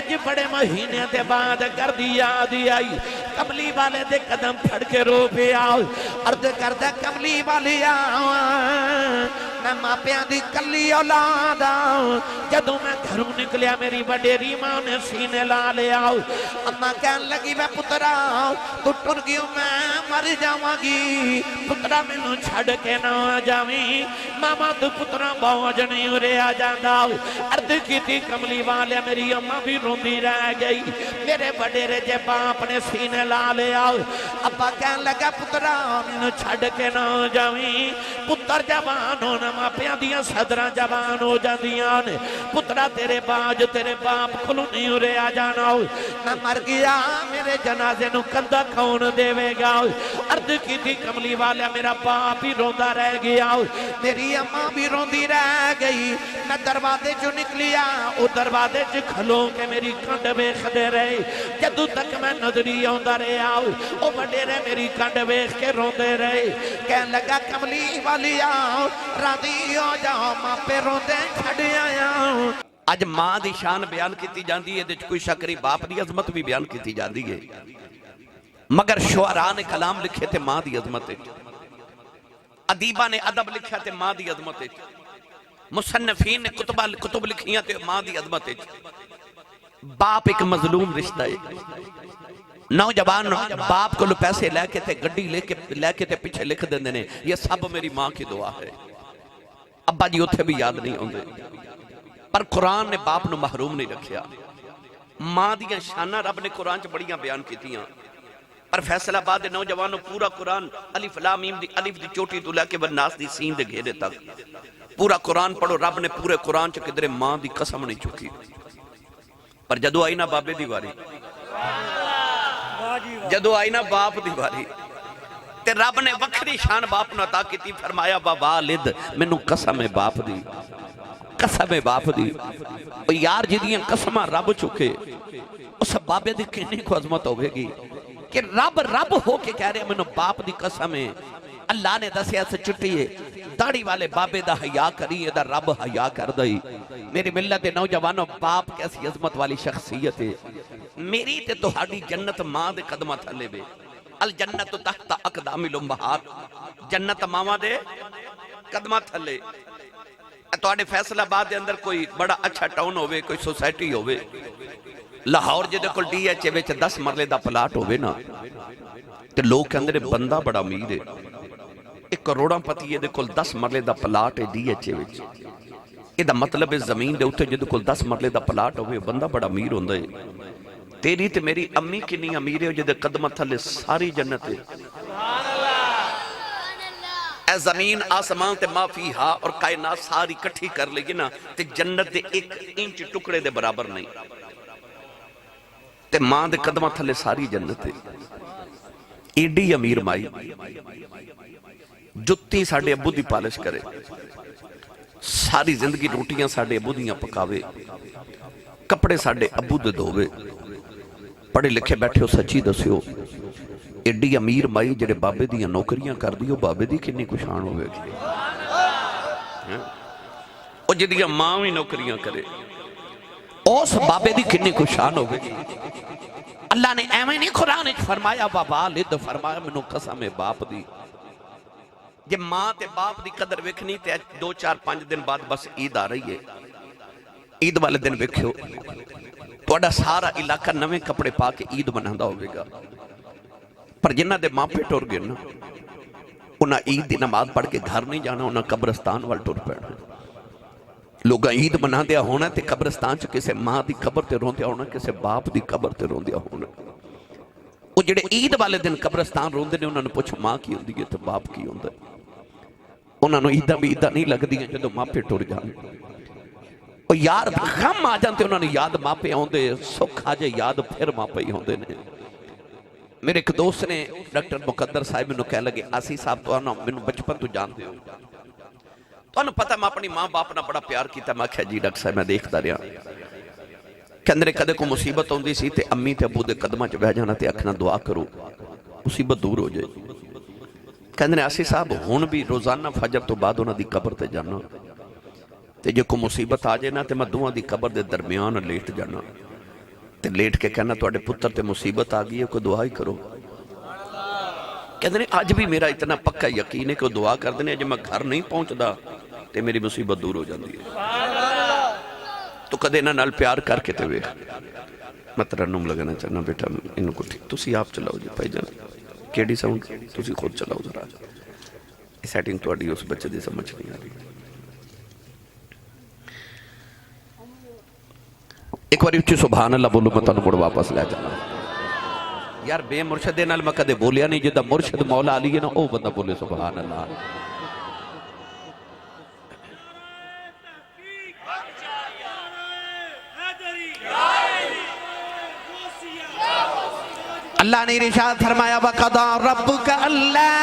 اج بڑے مہینے دے بعد کر دی یاد آئی کملی والے دے قدم پھڑ کے رو پہ آؤ عرض کردہ کملی والی آؤ میں ماپیاں دی کلی اولاد آؤ جدوں میں گھروں نکلیا میری وڈیری ماں نے سینے لا لیا اماں کہن لگی میں پترا تو ٹر گیوں میں مر جاواں گی پترا مینوں چھڑ کے نہ جاویں ماما تو پترا بوجھ نہیں ارے آ جاندا عرض کیتی کملی والے میری اماں بھی روندی رہ گئی میرے وڈیرے جے باپ نے سینے لا لیا ابا کہن لگا پترا مینوں چھڑ کے نہ جاویں پتر جوان ہونا ماپیاں دیاں صدراں جوان ہو جاندیاں نے پترا تیرے باج تیرے باپ کھلو نہیں ارے آ جانا میں مر گیا میرے جنازے نو کندہ کون دے گا عرض کی تھی کملی والا میرا باپ بھی روندہ رہ گیا میری اماں بھی روندی رہ گئی میں دروازے جو نکلیا او دروازے جو کھلو کے میری کنڈ بیخ دے رہے جدو تک میں نظری ہوندہ رہے آؤ او بڑے رہے میری کنڈ بیخ کے روندے رہے کہن لگا کملی والی آؤ راضی ہو جاؤ ماں پہ روندے کھڑے آیا اج ماں دی شان بیان کیتی جاندی ہے کوئی شکری باپ دی عظمت بھی بیان کیتی جاندی ہے مگر شعراء نے کلام لکھے تھے ماں دی عظمت ہے ادیبہ نے ادب لکھا تھے ماں دی عظمت ہے مصنفین نے کتب لکھیاں تھے ماں دی عظمت ہے باپ ایک مظلوم رشتہ ہے نوجوان باپ کو لو پیسے لے کے تھے گڈی لے کے تھے پیچھے لکھ دیندے نے یہ سب میری ماں کی دعا ہے ابا جی اتھے بھی یاد نہیں ہوندے پر قرآن نے باپ نو محروم نہیں رکھیا ماں دیاں شانہ رب نے قرآن چ بڑیاں بیان کیتیاں اور فیصلہ آباد نوجوانوں پورا قرآن الف لام میم دی الف دی چوٹی تو لے کے والناس دی سین دے گھیرے تک پورا قرآن پڑھو رب نے پورے قرآن چ کدھرے ماں دی قسم نہیں چکی پر جدو آئی نا بابے دی واری جدو آئی نا باپ دی واری تے رب نے وکھری شان باپ نو عطا کیتی فرمایا والد مینوں قسم ہے باپ دی قسم باپ دی یار جدیاں قسمہ رب چکے اس بابے دی کہنے کو عظمت ہوئے گی کہ رب ہو کے کہہ رہے منو باپ دی قسم ہے اللہ نے دسیا سے چٹی ہے داڑی والے بابے دا حیا کری ہے دا رب حیا کر دائی میری ملت نوجوانوں باپ کیسی عظمت والی شخصیت ہے میری تے تو ہاڑی جنت ماں دے قدمہ تھلے بے الجنت تحت اقدام الامہات جنت ماما دے قدمہ تھلے تو آڑے فیصلہ آباد دے اندر کوئی بڑا اچھا ٹاؤن ہوئے کوئی سوسائٹی ہوئے لاہور جدے کل ڈی ایچ اے ویچے 10 مرلے دا پلاٹ ہوئے نا تے لوگ کے اندر بندہ بڑا امیر ہے 1 کروڑاں پتی ہے دے کل 10 مرلے دا پلاٹ ہے ڈی ایچ اے ویچے یہ دا مطلب ہے زمین دے اٹھے جدے کل 10 مرلے دا پلاٹ ہوئے بندہ بڑا امیر ہوندہ ہے تیری تے میری امی کی نہیں امیر ہے جدے قدمہ تھلے ساری جنت ہے اے زمین آسمان تے ما فیہا اور کائنات ساری کٹھی کر لگی نا تے جنت دے 1 انچ ٹکڑے دے برابر نہیں تے ماں دے قدمہ تھلے ساری جنت ہے ایڈی امیر مائی جتی ساڑھے ابو دی پالش کرے ساری زندگی روٹیاں ساڑھے ابو دیاں پکاوے کپڑے ساڑھے ابو دے دھوے پڑھے لکھے بیٹھے ہو سچی دسیو ایڈی امیر مائی جڑے بابے دیاں نوکریاں کر دیو بابے دی کنی کو شان ہوئے گی او جدیاں ماں بھی نوکریاں کرے اس بابے دی کنی کو شان ہوئے گی اللہ نے ایمیں نہیں قرآن فرمایا والد فرمایا منو قسم باپ دی جب ماں تے باپ دی قدر وکھنی تے 2 4 5 دن بعد بس عید آ رہی ہے عید والے دن وکھیو توڑا سارا علاقہ نویں کپڑے پا کے عید مناندہ ہوئے گا پر جنہ دے ماں پہ ٹور گئے نا انہاں عید دی نماز پڑھ کے گھر نہیں جانا انہاں قبرستان وال ٹور پیڑا لوگاں عید منا دیا ہونا تے قبرستان چ کسے ماں دی قبر تے رون دیا ہونا کسے باپ دی قبر تے رون دیا ہونا وہ جڑے عید والے دن قبرستان رون دے نے انہاں نے پوچھ ماں کی ہوندی ہے تے باپ کی ہوندہ ہے انہاں نے عیدہ بھی عیدہ نہیں لگ دیا جدو ماں پہ ٹور جانے اور یار غم آ جانتے انہوں نے یاد ماں پہ ہوندے سکھ آجے یاد پھر ماں پہ ہی ہوندے نے میرے ایک دوست نے ڈاکٹر مقدر صاحب میں کہہ لگے آسی صاحب تو آنا میں بچپن تو جانتے ہو تو انہوں پتہ میں اپنی ماں باپ نہ بڑا پیار کیتا میں کہا جی ڈاکٹر صاحب میں دیکھتا رہا کہ اندرے کدے کو مصیبت ہوندی سی تے امی تے ابو دے قدمہ چ بہ جانا تے اکھنا دعا کرو مصیبت دور ہو جائے کہ اندرے آسی صاحب ہون بھی روزانہ فجر تو بعد انہوں دی قبر تے جانا تے جو کو مصیبت آ جائے نا تے میں دعا دی قبر دے درمیان لیٹ جانا تے لیٹ کے کہنا تواڈے پتر تے مصیبت آ گئی ہے، کوئی دعا ہی کرو۔ کہتے ہیں آج بھی میرا اتنا پکا یقین ہے کہ وہ دعا کر دینے جب میں گھر نہیں پہنچدا تے میری مصیبت دور ہو جاندی ہے۔ تو کدے انہاں نال پیار کر کے تے ویکھ۔ میں ترنم لگانا چاہنا بیٹا انہوں کو ٹھیک تسی آپ چلاؤ جی بھائی جان، کیڑی ساؤنڈ تسی خود چلاؤ ذرا، سیٹنگ تواڈی اس بچے دی سمجھ نہیں آ رہی۔ ایک بار اچھی سبحان اللہ بولو، میں تانوں مڑ واپس لے جانا۔ یار بے مرشد دے نال میں کدے بولیا نہیں، جدا مرشد مولا علی ہے نا او بندہ بولے سبحان اللہ۔ اللہ نے ارشاد فرمایا وَقَضَىٰ رَبُّكَ أَلَّا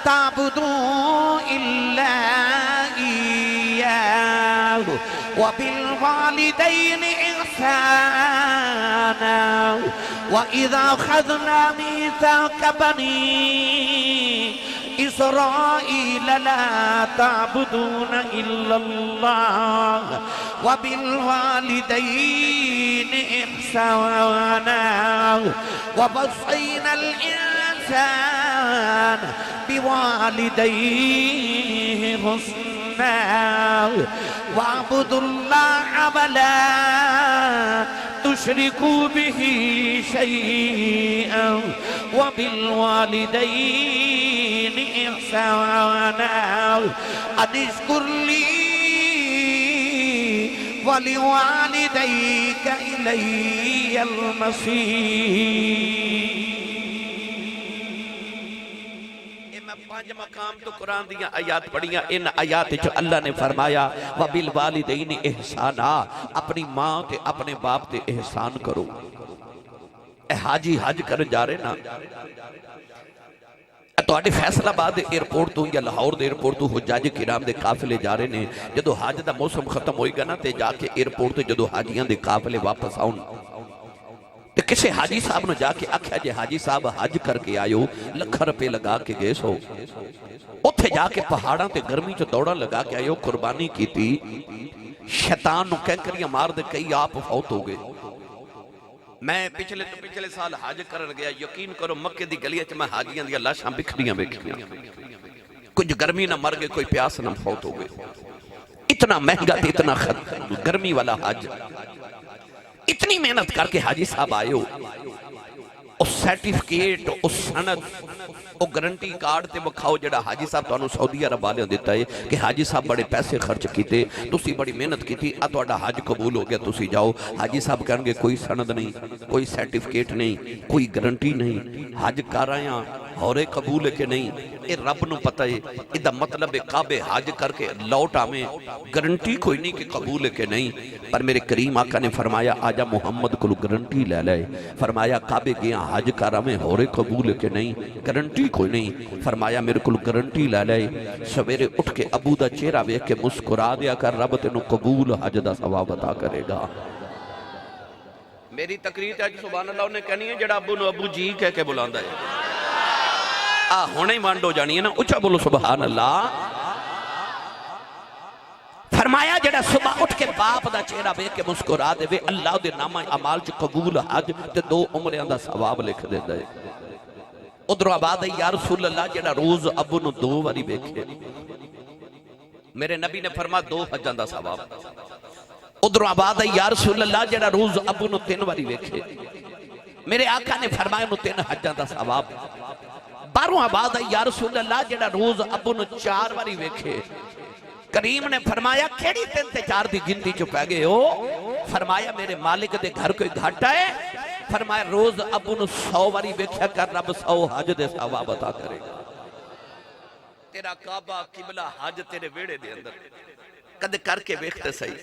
تَعْبُدُوا إِلَّا إِيَّاهُ وَبِالْوَالِدَيْنِ إِحْسَانًا وَإِذَا أَخَذْنَا مِيثَاقَ بَنِي إِسْرَائِيلَ لَا تَعْبُدُونَ إِلَّا اللَّهَ وَبِالْوَالِدَيْنِ إِحْسَانًا وَوَصَّيْنَا الْإِنسَانَ بِوَالِدَيْهِ حُسْنًا وَاعْبُدُوا اللَّهَ وَلَا تُشْرِكُوا بِهِ شَيْئًا وَبِالْوَالِدَيْنِ إِحْسَانًا أَنِ اشْكُرْ لِي وَلِوَالِدَيْكَ إِلَيَّ الْمَصِيرُ۔ میں 5 مقام تو قرآن دیا آیات پڑھیاں، ان آیات جو اللہ نے فرمایا وَبِالْوَالِدَيْنِ احسانا، اپنی ماں تے اپنے باپ تے احسان کرو۔ اے حاجی حج کر جا رہے نا، تو آڈے فیصل آباد ایئرپورٹ تو یا لاہور دے ایئرپورٹ تو حجاج کرام دے قافلے جا رہے نے، جدو حاج دا موسم ختم ہوئی گا نا تے جا کے ایئرپورٹ تے جدو حاجیاں دے قافلے واپس آؤں تے کسے حاجی صاحب نے جا کے آکھیا جے حاجی صاحب حج کر کے آئیو، لکھ روپے لگا کے گئے سو، اتھے جا کے پہاڑاں تے گرمی چو دوڑا لگا کے آئیو، قربانی کی تھی، شیطان نو کینکریاں مار دے کئی آپ فوت ہو گئے۔ میں پچھلے سال حج کرن گیا، یقین کرو مکے دی گلیاں چ میں حاجیاں دی لاشاں بکھریاں ویکھیاں، کچھ گرمی نہ مر گئے، کوئی پیاس نہ فوت ہو گئے۔ اتنا مہنگا تے اتنا گرمی والا حج، اتنی محنت کر کے حاجی صاحب آئے ہو، اس سرٹیفکیٹ، اس سند، وہ گارنٹی کارڈ تے بکھاؤ جڑا حاجی صاحب تو انہوں سعودی عرب والے دیتا ہے کہ حاجی صاحب بڑے پیسے خرچ کیتے، تسی بڑی محنت کی تھی، آتوڑا حج قبول ہو گیا، تسی جاؤ۔ حاجی صاحب کہیں گے کوئی سند نہیں، کوئی سرٹیفکیٹ نہیں، کوئی گارنٹی نہیں، حج کر آیا ہورے قبول ہے کہ نہیں، اے رب نو پتہ ہے، ادھا مطلب کعبے حج کر کے لوٹ آمیں، گارنٹی کوئی نہیں کہ قبول ہے کہ نہیں۔ پر میرے کریم آقا نے فرمایا آجا محمد کو گارنٹی لے لائے، فرمایا کعبے گیا حج کر آمیں ہورے قبول ہے کہ نہیں، گارنٹی کوئی نہیں، فرمایا میرے کل گارنٹی لے لائے، سویرے اٹھ کے ابو دا چہرہ ویکھ کے مسکرا دیا کر، رب تینو قبول حج دا ثواب عطا کرے گا۔ میری تقریر تے اج سبحان اللہ نے کہنی ہے جڑا ابو نو ابو جی کہہ کے بلاندا ہے، ہونے ہی وانڈ ہو جانی ہے نا، اچھا بولو سبحان اللہ۔ فرمایا جڑا صبح اٹھ کے باپ دا چہرہ ویکھ کے مسکرا دے، اللہ دے نامہ اعمال چ قبول حج تے 2 عمریاں دا ثواب لکھ دیندا ہے۔ ادھروں آباد ہے یا رسول اللہ جڑا روز ابو نو 2 واری ویکھے، میرے نبی نے فرمایا 2 حجاں دا ثواب۔ ادھروں آباد ہے یا رسول اللہ جڑا روز ابو نو 3 واری ویکھے، میرے آقا نے فرمایا نو 3 حجاں دا ثواب۔ 12 آباد ہے یا رسول اللہ جڑا روز ابو نو 4 واری ویکھے، کریم نے فرمایا کھیڑی 3 تے 4 دی گنتی چو پہ گئے ہو، فرمایا میرے مالک دے گھر کوئی گھاٹا ہے، فرمایا روز ابو نو 100 واری ویکھیا کر، رب 100 حج دے ثواب عطا کرے گا۔ تیرا کعبہ قبلہ حج تیرے ویڑے دے اندر، کدے کر کے ویکھتے صحیح۔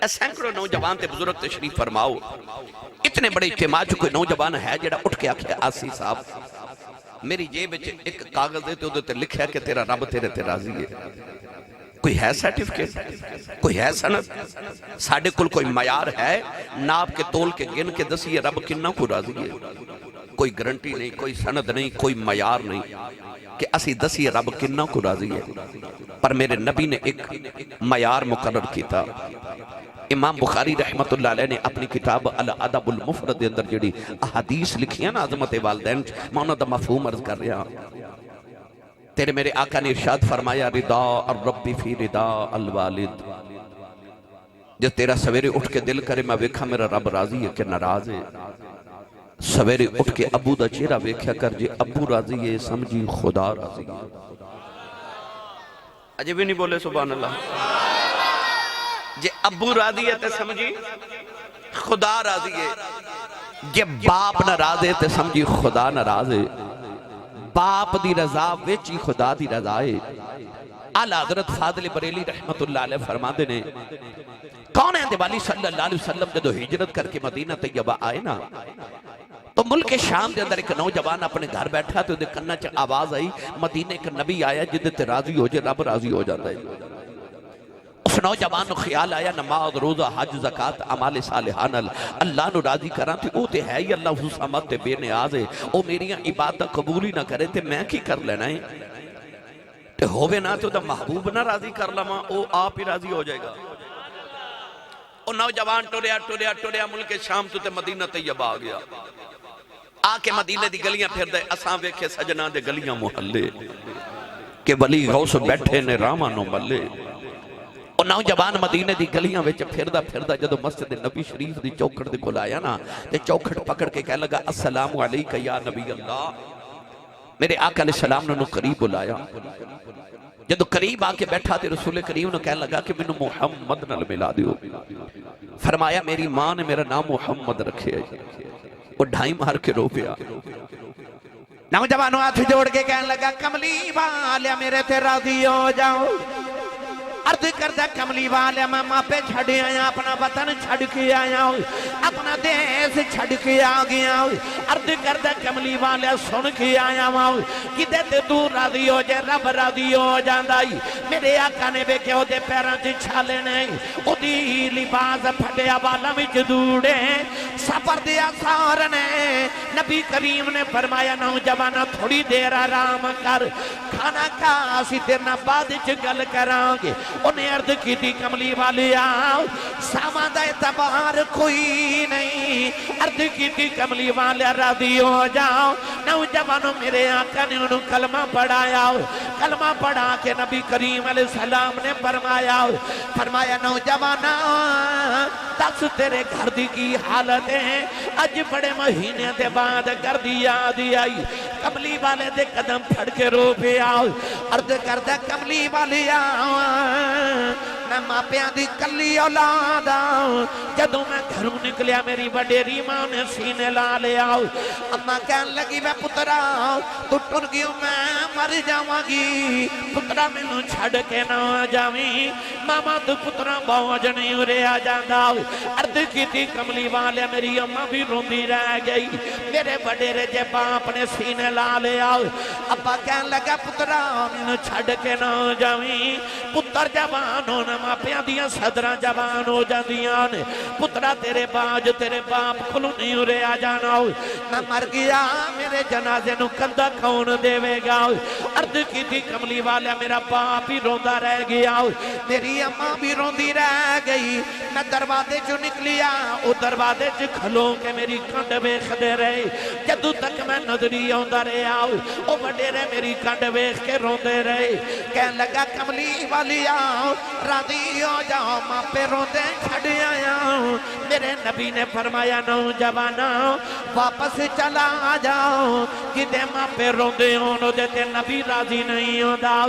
اے سینکڑوں نوجوان تے بزرگ تشریف فرماؤ، اتنے بڑے اجتماع جو کوئی نوجوان ہے جڑا اٹھ کے آکھے آسی صاحب میری جیب ایک کاغذ دے تے ادھر تے لکھیا کہ تیرا رب تیرے تے راضی ہے، کوئی ہے سرٹیفکیٹ، کوئی ہے سند، ساڑھے کل کوئی معیار ہے، ناپ کے تول کے گن کے دسی رب کنہ کو راضی ہے، کوئی گارنٹی نہیں، کوئی سند نہیں، کوئی معیار نہیں کہ اسی دسی رب کنہ کو راضی ہے۔ پر میرے نبی نے ایک معیار مقرر کیتا، امام بخاری رحمت اللہ علیہ نے اپنی کتاب الادب المفرد دے اندر جڑی احادیث لکھی ہیں نا عظمت والدین، میں انہوں دا مفہوم عرض کر رہا ہوں۔ تیرے میرے آقا نے ارشاد فرمایا رضا الرب فی رضا الوالد، جو تیرا سویرے اٹھ کے دل کرے میں ویکھا میرا رب راضی ہے کہ ناراض ہے، سویرے اٹھ کے ابو دا چہرہ ویکھیا کر جے ابو راضی ہے سمجھی خدا راضی ہے۔ اجے بھی نہیں بولے سبحان اللہ، جے ابو راضی ہے تے سمجھی خدا راضی ہے، جے باپ ناراض ہے تے سمجھی خدا ناراض ہے، باپ دی رضا ویچی خدا دی رضا ہے۔ اعلیٰ حضرت فاضل بریلی رحمت اللہ علیہ فرماندے نے کون ہے دیوالی صلی اللہ علیہ وسلم جدو ہجرت کر کے مدینہ طیبہ آئے نا تو ملک شام دے اندر ایک نوجوان اپنے گھر بیٹھا تو دے کنہ چا آواز آئی مدینہ ایک نبی آیا جدے تے راضی ہو جائے رب راضی ہو جاتا ہے۔ اس نوجوان نو خیال آیا نماز روزہ حج زکاة عمال صالحان اللہ نو راضی کران تھی او تے ہے ہی اللہ حسامت تے بے نیاز ہے، او میری عبادت قبول ہی نہ کرے تے میں کی کر لینا ہے تے ہووے نہ تو دا محبوب نہ راضی کر لما او آپ ہی راضی ہو جائے گا۔ او نوجوان ٹوریا ملک شام تو تے مدینہ طیبہ آ گیا، آ کے مدینہ دی گلیاں پھر دے اساں ویکھے سجنا دے گلیاں محلے کہ ولی غوث بیٹھے نے رامانو ملے۔ او نوجوان مدینہ دی گلیاں وچ پھردا جدو مسجد نبی شریف دی چوکھٹ دے کول آیا نا تے چوکھٹ پکڑ کے کہہ لگا السلام علیکہ یا نبی اللہ، میرے آقا علیہ السلام نے قریب بلایا، جدو قریب آ کے بیٹھا تے رسول کریم نے کہہ لگا کہ مینوں محمد نال ملا دیو، فرمایا میری ماں نے میرا نام محمد رکھے ہے، وہ ڈھائی مار کے رو پیا۔ نوجوانوں ہاتھ جوڑ کے کہنے لگا کملی والیا میرے تے راضی ہو جاؤ، عرض کردہ کملی والیا میں ماں پہ چھڑ آیا، اپنا وطن چھڑ کے آیا ہوں، اپنا دیس چھڑ کے آ گیا ہوں، عرض کردہ کملی والیا سن کے آیا ہوں کہ دیتے تو راضی ہو جائے رب راضی ہو جاندائی۔ میرے آقا نے بے کہ او دے پیران چی چھالے نہیں، او دی لباس پھٹیا والا وچ دوڑے سفر دیا سارنے۔ نبی کریم نے فرمایا نوجوانا تھوڑی دیر آرام کر، کھانا کھا سی تیرنا بعد چگل کرانگے۔ انہیں عرض کی تھی کملی والی آؤ سامان دا اعتبار کوئی نہیں، عرض کی تھی کملی والی راضی ہو جاؤ۔ نوجوانوں میرے آقا نے انہوں کلمہ پڑھایا، کلمہ پڑھا کے نبی کریم علیہ السلام نے فرمایا نوجوانا دس تیرے گھر دی کی حالت ہے، اج بڑے مہینے دے بعد کر دیا آئی، کملی والے دے قدم پھڑ کے رو پہ آؤ، عرض کردہ کملی والی آؤ میں ماں پیاں دی کلی اولاد آؤں، جدوں میں گھروں نکلیا میری وڈیری ماں نے سینے لا لے آؤ، اماں کہن لگی میں پترا تو ٹر گیوں میں مر جاواں گی، پترا میں نو چھڑ کے نہ جاویں، ماما تو پترا بوجھ نہیں ارے آ جاندہ، عرض کی تھی کملی والے میری اماں بھی روندی رہ گئی، میرے وڈیرے جے باپ نے سینے لا لے آؤ، ابا کہن لگا پترا میں نو چھڑ کے نہ جاویں، پتر جوان ہونا ماں پیاں دیاں صدرہ جوان ہو جاندیاں نے، پترا تیرے باج تیرے باپ کھلو نہیں ارے آ جانا ہو، میں مر گیا میرے جنازے نو کندہ کون دے گا، عرض کی تھی کملی والا میرا باپ ہی روندہ رہ گیا، میری اماں بھی روندی رہ گئی، میں دروازے جو نکلیا او دروازے جو کھلو کے میری کنڈ بیخ دے رہے، جدو تک میں نظری ہوندہ رہے آؤ او بڑے رہے میری کنڈ بیخ کے روندے رہے، کہن لگا کملی والی آؤ راضی ہو جاؤ ماں پہ روندے چھڑ آیا، میرے نبی نے فرمایا نوجوانا واپس چلا جاؤ، کہ دے ماں پہ روندے ہونو دیتے نبی راضی نہیں ہوندہ،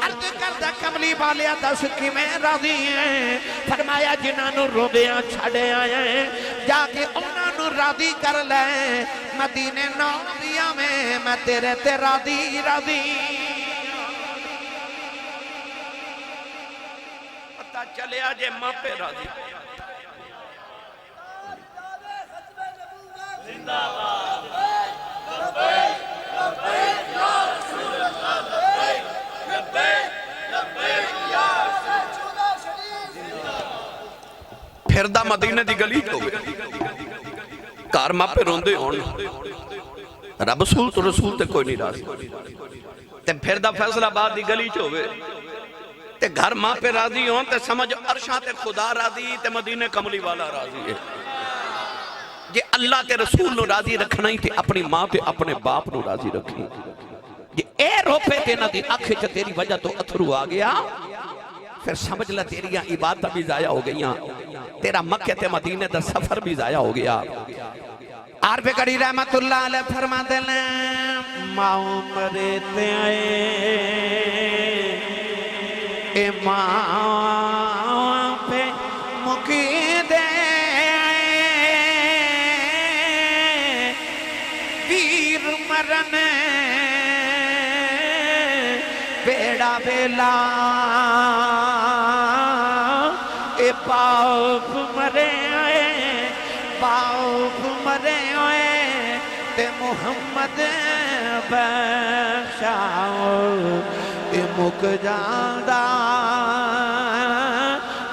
عرض کردہ کملی والیا دس کی میں راضی ہیں، فرمایا جنہاں روندیاں چھڑے آئے ہیں جا کے انہاں راضی کر لیں، مدینہ نبیہ میں تیرے تے راضی پتہ چلے آجے ماں پہ راضی زندہ باد لبیک لبیک یا رسول اللہ لبیک لبیک لبیک یا رسول اللہ۔ پھر دا مدینہ دی گلی تو کار ماں پہ روندے ہون رب رسول تو رسول تے کوئی نہیں راضی، تے پھر دا فیصلہ بعد دی گلی چ ہوئے تے گھر ماں پہ راضی ہوں تے سمجھ عرشاں تے خدا راضی تے مدینے کملی والا راضی ہے یہ اللہ تے رسول نو راضی رکھنا ہی تے اپنی ماں تے اپنے باپ نو راضی رکھنی یہ اے روپے تے نہ دی آنکھیں چا تیری وجہ تو اتھرو آ گیا پھر سمجھ لے تیریاں عبادتہ بھی ضائع ہو گئیاں تیرا مکہ تے مدینے دا سفر بھی ضائع ہو گیا عارف کری رحمت اللہ علیہ فرما دلیں ماں مرتے آئے اے ماں پہ مکی دے ویر مرن بیڑا بیلا اے باپ مرے آئے باپ مرے آئے تے محمد بخشاؤ تے مک جاندہ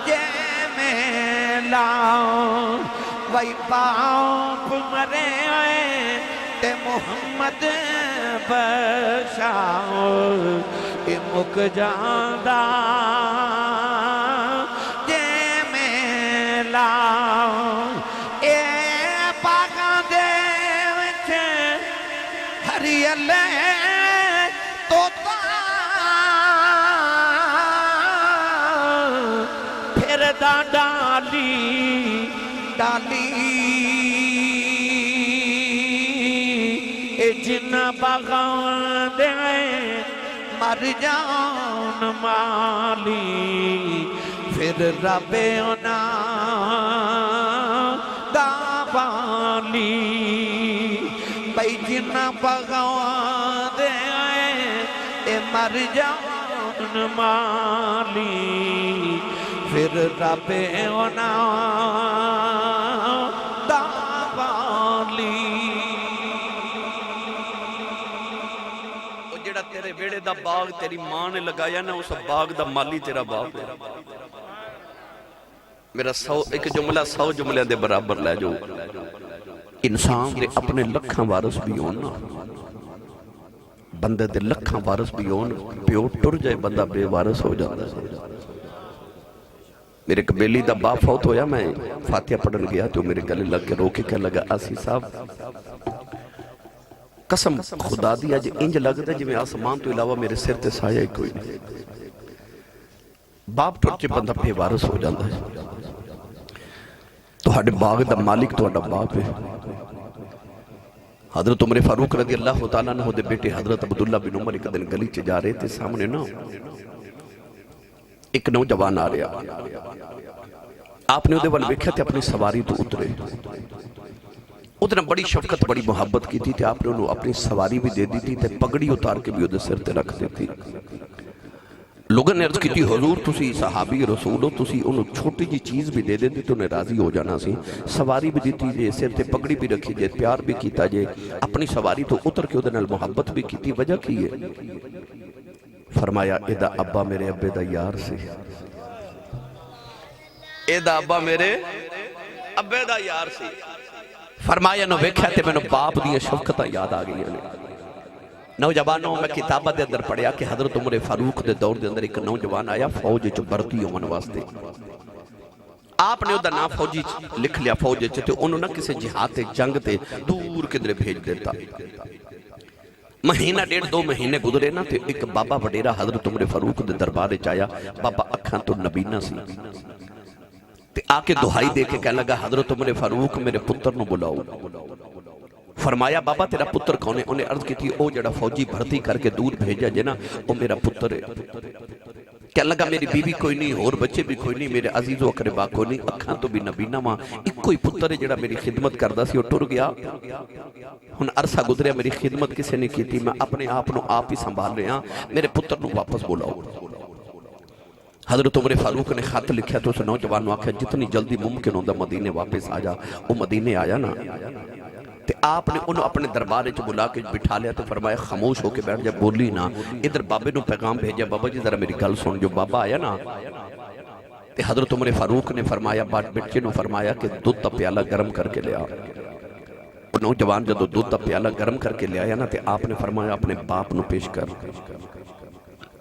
یہ میں لاؤ وہی باپ مرے آئے تے محمد بخشاؤ تے مک جاندہ یہ میں لاؤ اے باغاں دے وچ ہری اللہ توتا پھر دا ڈالی ڈالی اے جن باغاں دے مر جان مالی پھر رب اونا دابالی بھئی جنہ بغوان دے آئے اے مر جان مالی پھر رب اونا دابالی وہ جڑا تیرے بیڑے دا باغ تیری ماں نے لگایا نا اس باغ دا مالی تیرا باغ ہے میرا ایک جملہ 100 جملے دے برابر لے جو انسان دے اپنے لکھاں وارث بھی ہونا بندے دے لکھاں وارث بھی ہونا پیو ٹر جائے بندہ بے وارث ہو جاتا ہے میرے قبیلی دا باپ فوت ہویا میں فاتحہ پڑھن گیا تو میرے گلے لگ کے روکے کہنے لگا آسی صاحب قسم خدا دیا جی انج لگتا ہے جی میں آسمان تو علاوہ میرے سر تے سایہ ہی کوئی نہیں باپ ٹر جائے بندہ بے وارث ہو جاتا ہے تو ہاڑے باغ دا مالک تو ہاڑا باپ ہے حضرت عمر فاروق رضی اللہ تعالیٰ عنہ دے بیٹے حضرت عبداللہ بن عمر ایک دن گلی چے جا رہے تھے سامنے نا ایک نوجوان آ رہا آپ نے ادھے والے بیکھا تھے اپنی سواری تو اترے ادھے بڑی شفقت بڑی محبت کی تھی آپ نے انہوں اپنی سواری بھی دے دی تھی پگڑی اتار کے بھی ادھے سر تے رکھ دی تھی لوگوں نے عرض کی تھی حضور تسی صحابی رسول ہو تسی انہوں چھوٹی جی چیز بھی دے دیتی تو انہیں راضی ہو جانا سی سواری بھی دیتی جے سر تے پگڑی بھی رکھی جے پیار بھی کیتا جے اپنی سواری تو اتر کے ادھے محبت بھی کی تھی وجہ کی ہے فرمایا ایدہ ابا میرے ابے دا یار سے ایدہ ابا میرے ابے دا یار سے فرمایا نو ویکھیا تے میں نو باپ دیا شفقتہ یاد آ گئی نوجوانوں میں کتابہ دے اندر پڑھیا کہ حضرت عمر فاروق دے دور دے اندر ایک نوجوان آیا فوج چو برتی ہومن واسطے آپ نے ادھا نا فوجی لکھ لیا فوج چو انہوں نے کسی جہاد جنگ تے دور کدرے بھیج دیتا مہینہ 1.5-2 مہینے گزرے نا تے ایک بابا وڈیرا حضرت عمر فاروق دے دربارے چایا بابا اکھاں تو نبینا سی تے آکے دہائی دے کے کہنے لگا حضرت عمر فاروق میرے پتر نو بلاؤ فرمایا بابا تیرا پتر کون ہے انہیں عرض کی تھی او جڑا فوجی بھرتی کر کے دور بھیجا جنا او میرا پتر ہے کہنے لگا میری بیوی کوئی نہیں اور بچے بھی کوئی نہیں میرے عزیز و اقربا کوئی نہیں اکھاں تو بھی نبینا ماں ایک کوئی پتر ہے جڑا میری خدمت کردہ سی اور ٹر گیا ہن عرصہ گزریا میری خدمت کسے نے کی تھی میں اپنے آپ نو آپ ہی سنبھال رہے ہیں میرے پتر نو واپس بولاؤ حضرت عمر فاروق نے خط لکھیا تو اس نوجوان نو آکھا جتنی جلدی ممکن ہوندہ مدینے واپس آجا وہ مدینے آیا نا تے آپ نے انہوں اپنے دربارے چو بلا کے بٹھا لیا تو فرمایا خاموش ہو کے بیٹھ جائے بولی نا ادھر بابے نو پیغام بھیجا بابا جی ذرا میری گل سن جو بابا آیا نا تے حضرت عمر فاروق نے فرمایا بچے نو فرمایا کہ دودھ تا پیالہ گرم کر کے لیا نوجوان جدو دودھ تا پیالہ گرم کر کے لیا نا تے آپ نے فرمایا اپنے باپ نو پیش کر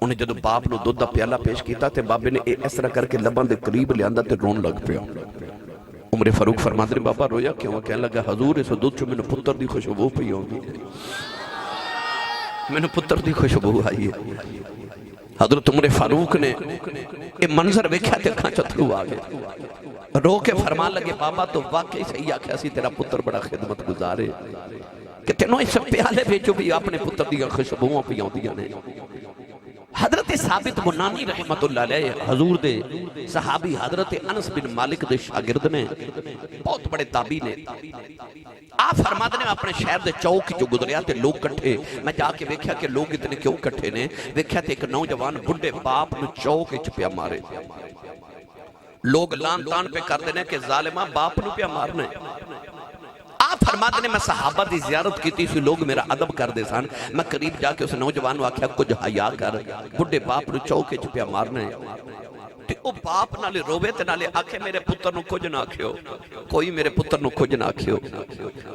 انہیں جدو باپ نو دودھ دا پیالہ پیش کیتا تے بابے نے اس طرح کر کے لبان دے قریب لیاندہ تے رون لگ پیا عمر فاروق فرماندے نے بابا رویا کیوں؟ کہنے لگا حضور اس دودھ چو میں نے پتر دی خوشبو پی ہوگی میں نے پتر دی خوشبو آئی ہے حضرت عمر فاروق نے یہ منظر ویکھیا تے کھاں چتھرو آگے رو کے فرمان لگے بابا تو واقعی صحیح آکھیا سی تیرا پتر بڑا خدمت گزارے کہ تینوں اس پیالے بیچو بھی اپنے پتر دیا خوشبوؤں پہ آؤں نے حضرت ثابت بنانی رحمت اللہ علیہ حضور دے صحابی حضرت انس بن مالک دے شاگرد نے بہت بڑے تابعی نے آپ فرماتے نے اپنے شہر دے چوک جو گزریا تے لوگ کٹھے میں جا کے ویکھیا کہ لوگ اتنے کیوں کٹھے نے ویکھیا تے ایک نوجوان بڑھے باپ نو چوک چپیا مارے لوگ لان تان پہ کر دینے کہ ظالمہ باپ نو پیا مارنے آپ فرماتے نے میں صحابہ دی زیارت کی تھی لوگ میرا عدب کر دے سان میں قریب جا کے اس نوجوان واقعہ کچھ حیا کر بڑھے باپ نو چوکے چپیا مارنے تے او باپ نالے روے تے نالے آکھے میرے پتر نو کچھ نہ آکھیو کوئی میرے پتر نو کچھ نہ آکھیو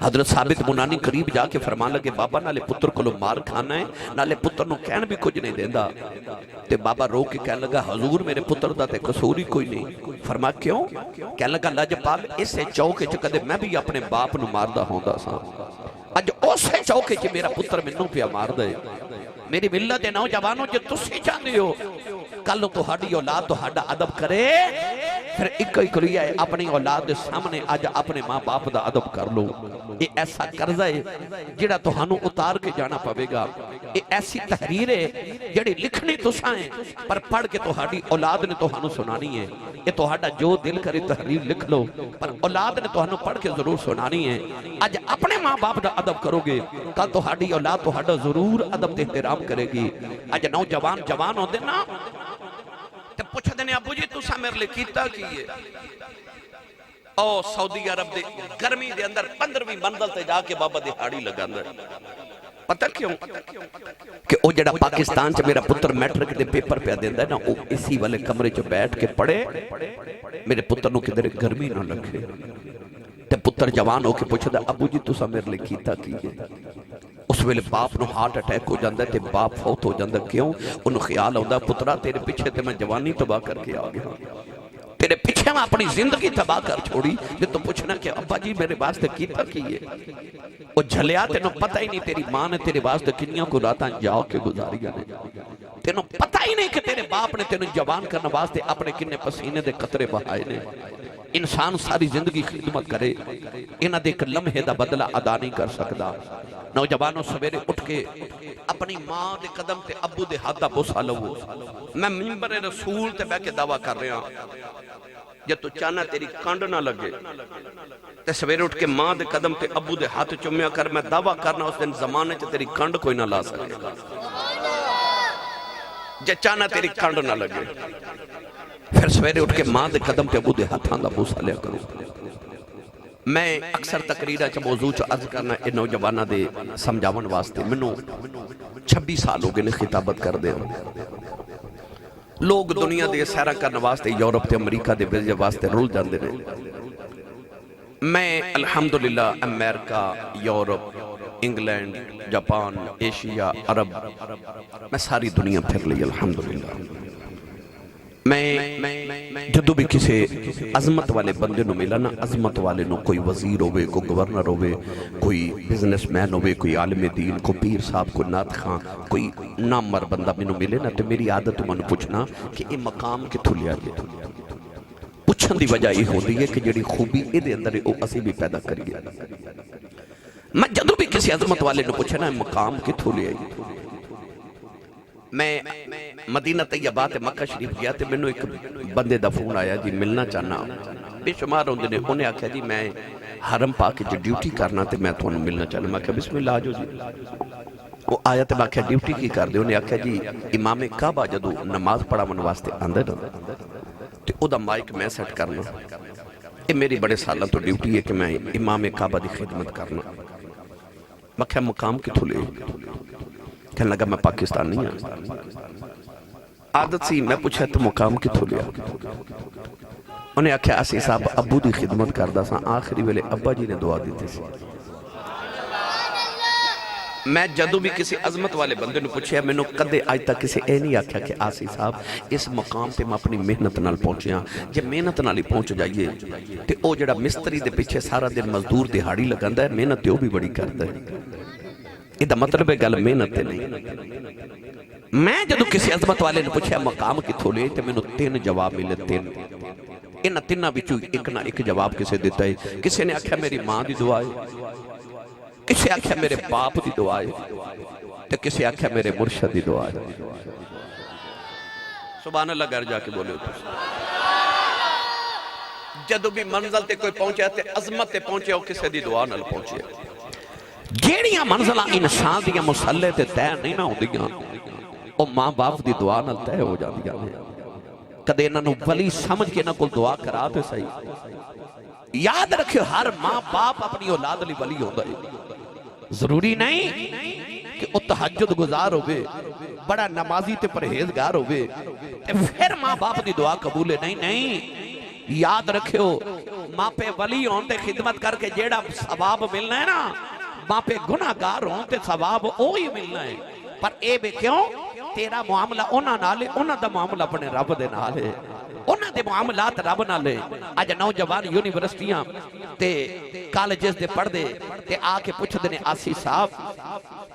حضرت ثابت بنانی قریب جا کے فرمان لگے بابا نالے پتر کو لو مار کھانا ہے نالے پتر نو کہن بھی کچھ نہیں دیندہ تے بابا رو کے کہنے لگا حضور میرے پتر دا تے قصوری کوئی نہیں فرما کیوں؟ کہنے لگا لاجپال اس سے چوکے چکدے میں بھی اپنے باپ نو ماردہ ہوندہ سا اج اس سے چوکے چ میرا پتر منوں پیا مار دے میری ملت نوجوانوں جو تسی چاہتے ہو کل تو ہاڑی اولاد تو ہاڑا عدب کرے پھر ایک لیا ہے اپنی اولاد دے سامنے آج اپنے ماں باپ دا عدب کر لو یہ ایسا قرضہ ہے جڑا تو ہانو اتار کے جانا پوے گا یہ ایسی تحریر ہے جڑی لکھنی تو سائیں پر پڑھ کے تو ہاڑی اولاد نے تو ہانو سنانی ہے یہ تو ہاڑا جو دل کرے تحریر لکھ لو پر اولاد نے تو ہانو پڑھ کے ضرور سنانی ہے آج اپنے ماں باپ دا عدب کرو گے کل تو ہاڑی اولاد تو ہاڑا ضرور عدب تے احترام کرے گی آج نوجوان جوان ہو دینا تے پوچھ دینے ابو جی تو سا میرے لئے کیتا کیے او سعودی عرب دے گرمی دے اندر 15ویں منزل تے جا کے بابا دے ہاڑی لگا اندر پتہ کیوں کہ او جڑا پاکستان چ میرا پتر میٹرک دے پیپر پہ دیندہ ہے نا او اسی والے کمرے چ بیٹھ کے پڑھے میرے پتر نو کدھر گرمی نہ لگے تے پتر جوان ہو کے پوچھ دا ابو جی تو سا میرے لئے کیتا کیے اس ویلے باپ نو ہارٹ اٹیک ہو جاندہ ہے تے باپ فوت ہو جاندہ کیوں انہوں خیال ہوندہ پترہ تیرے پیچھے تے میں جوانی تباہ کر کے آگیا تیرے پیچھے میں اپنی زندگی تباہ کر چھوڑی جو تو پوچھنا کہ ابا جی میرے واسطے کیتا کیے وہ جھلیا تینوں پتہ ہی نہیں تیری ماں نے تیرے واسطے کنیاں کو راتاں جاؤ کے گزاریا نے تینوں پتہ ہی نہیں کہ تیرے باپ نے تینوں جوان کرنا واسطے اپنے کنے پسینے دے قطرے بہائے نے انسان ساری زندگی خدمت کرے انہاں دے ایک لمحے دا بدلہ ادا نہیں کر سکتا نوجوانوں سویرے اٹھ کے اپنی ماں دے قدم تے ابو دے ہاتھ دا بوسا لو میں منبر رسول تے بے کے دعویٰ کر رہے ہیں جب تو چاہنا تیری کانڈ نہ لگے تے سویرے اٹھ کے ماں دے قدم تے ابو دے ہاتھ چمیا کر میں دعویٰ کرنا اس دن زمانے چا تیری کانڈ کوئی نہ لا سکے جب چاہنا تیری کانڈ نہ لگے پھر سویرے اٹھ کے ماں دے قدم تے ابو دے ہاتھاں دا بوسا لیا کروں میں اکثر تقریرہ چا موضوع چا عرض کرنا اے نوجوانہ دے سمجھاون واسطے منوں 26 سال ہو گئے نے خطابت کر دے لوگ دنیا دے سیرہ کرنا واسطے یورپ تے امریکہ دے ویزے واسطے رول جاندے نے میں الحمدللہ امریکہ یورپ انگلینڈ جاپان ایشیا عرب میں ساری دنیا پھر لی الحمدللہ میں جدو بھی کسی عظمت والے بندے نو ملا نا عظمت والے نو کوئی وزیر ہوئے کوئی گورنر ہوئے کوئی بزنس مین ہوئے کوئی عالم دین کو پیر صاحب کو نات خان کوئی نامور بندہ میں نو ملے نا تو میری عادت میں پوچھنا کہ یہ مقام کتھو لیا گیا پوچھن دی وجہ یہ ہوتی ہے کہ جڑی خوبی اے دے اندر او اسی بھی پیدا کریے میں جدو بھی کسی عظمت والے نو پوچھنا مقام کتھو لیا گیا میں مدینہ طیبہ تے مکہ شریف گیا تے میں نے ایک بندے دا فون آیا جی ملنا چاہنا بے شمار ہوندے نے انہیں آکھا جی میں حرم پاک جو ڈیوٹی کرنا تے میں تو ملنا چاہنا میں کہا بسم اللہ آجو جی وہ آیا تے میں آکھا ڈیوٹی کی کر دے انہیں آکھا جی امام کعبہ جدو نماز پڑھا من واسطے آندے نا تے او دا مائک میں سیٹ کرنا یہ میری بڑے سالہ تو ڈیوٹی ہے کہ میں امام کعبہ دی خدمت کرنا میں کہا مقام کتھو لے کہنے لگا میں پاکستان نہیں ہوں عادت سی میں پوچھا تو مقام کتھو لیا انہیں آکھا اسی صاحب ابو دی خدمت کردہ سا آخری ویلے ابا جی نے دعا دیتے سی میں جدو بھی کسی عظمت والے بندے نے پوچھیا میں نے کدے آج تک کسی اے نہیں آکھیا کہ آسی صاحب اس مقام پہ میں اپنی محنت نال پہنچیا جب محنت نال ہی پہنچ جائیے تے او جڑا مستری دے پیچھے سارا دن مزدور دہاڑی لگاندا ہے محنت تے او بھی بڑی کردا ہے یہ مطلب ہے گل محنت تے نہیں میں جدو کسی عظمت والے نے پوچھیا مقام کتھوں لے تے مینوں 3 جواب ملے 3 انہاں تیناں وچوں ایک نہ ایک جواب کسے دیتا ہے کسی نے آکھیا میری ماں دی دعا ہے کسی آکھیا میرے باپ دی دعا ہے تے کسی آکھیا میرے مرشد دی دعا ہے سبحان اللہ گھر جا کے بولے ہوتے جدو بھی منزل تے کوئی پہنچے تے عظمت تے پہنچے ہو کسی دی دعا نال پہنچے جیڑیاں منزلہ انسان دیاں مسلح تے طے نہیں نہ ہوندیاں او ماں باپ دی دعا نال طے ہو جاندیاں کدے انہاں نوں ولی سمجھ کے انہاں کول دعا کرا تے صحیح یاد رکھو ہر ماں باپ اپنی اولاد لی ولی ہوندا ہے ضروری نہیں کہ وہ تہجد گزار ہوئے بڑا نمازی تے پرہیزگار ہوئے پھر ماں باپ دی دعا قبول ہے نہیں یاد رکھو ماں پہ ولی ہون تے خدمت کر کے جیڑا ثواب ملنا ہے نا ماں پہ گناہگار ہون تے ثواب وہی ملنا ہے پر اے بے کیوں تیرا معاملہ انہاں نال انہاں دا معاملہ اپنے رب دے نال ہے انہاں دے معاملات رب نال ہے اج نوجوان یونیورسٹیاں تے کالجز دے پڑھ دے تے آ کے پوچھ دے نے آسی صاحب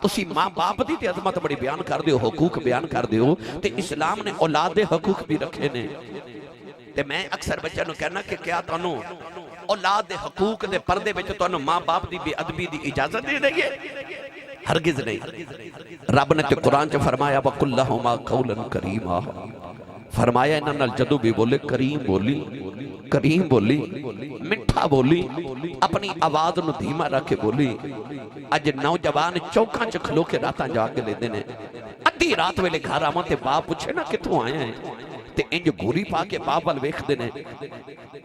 تسی ماں باپ دی تے عظمت بڑی بیان کر دیو حقوق بیان کر دیو تے اسلام نے اولاد دے حقوق بھی رکھے نے تے میں اکثر بچوں نوں کہنا کہ کیا تانوں اولاد دے حقوق دے پردے وچ تانوں ماں باپ دی بے ادبی دی اجازت دے رہی ہے ہرگز نہیں رب نے تے قرآن چ فرمایا وَقُلْ لَهُمَا قَوْلًا كَرِيمًا فرمایا انہاں نال جدو بھی بولے کریم بولی مٹھا بولی اپنی آواز نو دھیما رکھ کے بولی اج نوجوان چوکاں چ کھلو کے راتاں جا کے لیندے نے ادھی رات ویلے گھر آواں تے باپ پوچھے نا کتھوں آئے ہیں تے انج گوری پا کے باپ ول ویکھدے نے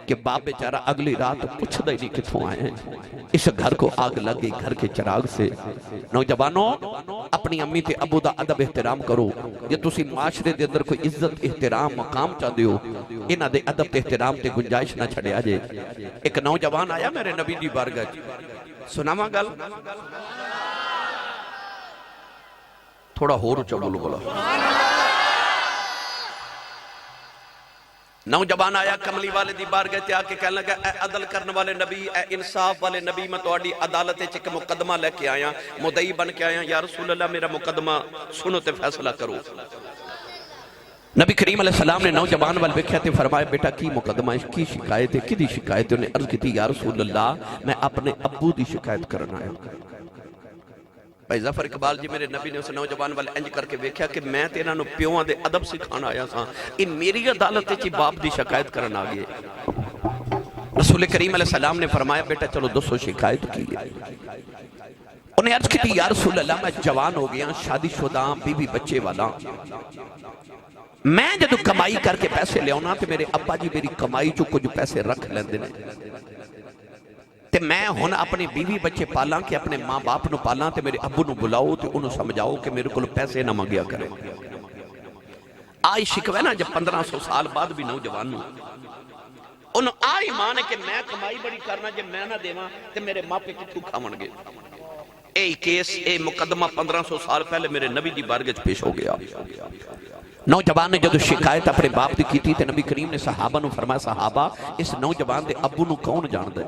کہ باپ بیچارہ اگلی رات پوچھدا ہی نہیں کتھوں آئے ہیں اس گھر کو آگ لگ گئی گھر کے چراغ سے نوجوانوں اپنی امی تے ابو دا ادب احترام کرو یہ تسی معاشرے دے اندر کوئی عزت احترام مقام چاہتے ہو انہاں دے ادب تے احترام تے گنجائش نہ چھڑیا جے ایک نوجوان آیا میرے نبی دی بارگاہ سناواں گل تھوڑا ہور اونچا بولو بولا نوجوان آیا کملی والے دی بارگاہ تے آ کے کہنے لگا اے عدل کرنے والے نبی اے انصاف والے نبی میں تہاڈی عدالت وچ ایک مقدمہ لے کے آیا مدعی بن کے آیا یا رسول اللہ میرا مقدمہ سنو تے فیصلہ کرو نبی کریم علیہ السلام نے نوجوان وال ویکھیا تے فرمایا بیٹا کی مقدمہ ہے کی شکایت ہے کدی شکایت ہے انہیں عرض کی یا رسول اللہ میں اپنے ابو دی شکایت کرنا آیا بھائی ظفر اقبال جی میرے نبی نے اس نوجوان والے انج کر کے ویکھیا کہ میں تے انہاں نوں پیواں دے ادب سکھانا آیا ساں ان میری عدالت وچ باپ دی شکایت کرن آ گئے رسول کریم علیہ السلام نے فرمایا بیٹا چلو دسو شکایت کی ہے انہیں عرض کی یا رسول اللہ میں جوان ہو گیا شادی شدہ بی بی بچے والا میں جدو کمائی کر کے پیسے لے آنا تے میرے ابا جی میری کمائی چو کچھ پیسے رکھ لیندے نے تے میں ہن اپنے بیوی بچے پالاں کہ اپنے ماں باپ نو پالاں تے میرے ابو نو بلاؤ تے انہوں سمجھاؤ کہ میرے کو پیسے نہ مانگیا کرے آئی شکوے نا جب 1500 سال بعد بھی نوجوان نو انہوں آئی ماں نے کہ میں کمائی بڑی کرنا جب میں نہ دیواں تے میرے ماں پہ کتھوں کھاون گے اے کیس اے مقدمہ 1500 سال پہلے میرے نبی دی بارگاہ پیش ہو گیا نوجوان نے جدو شکایت اپنے باپ دی کی تھی تے نبی کریم نے صحابہ نو فرمایا صحابہ اس نوجوان دے ابو نو کون جان دے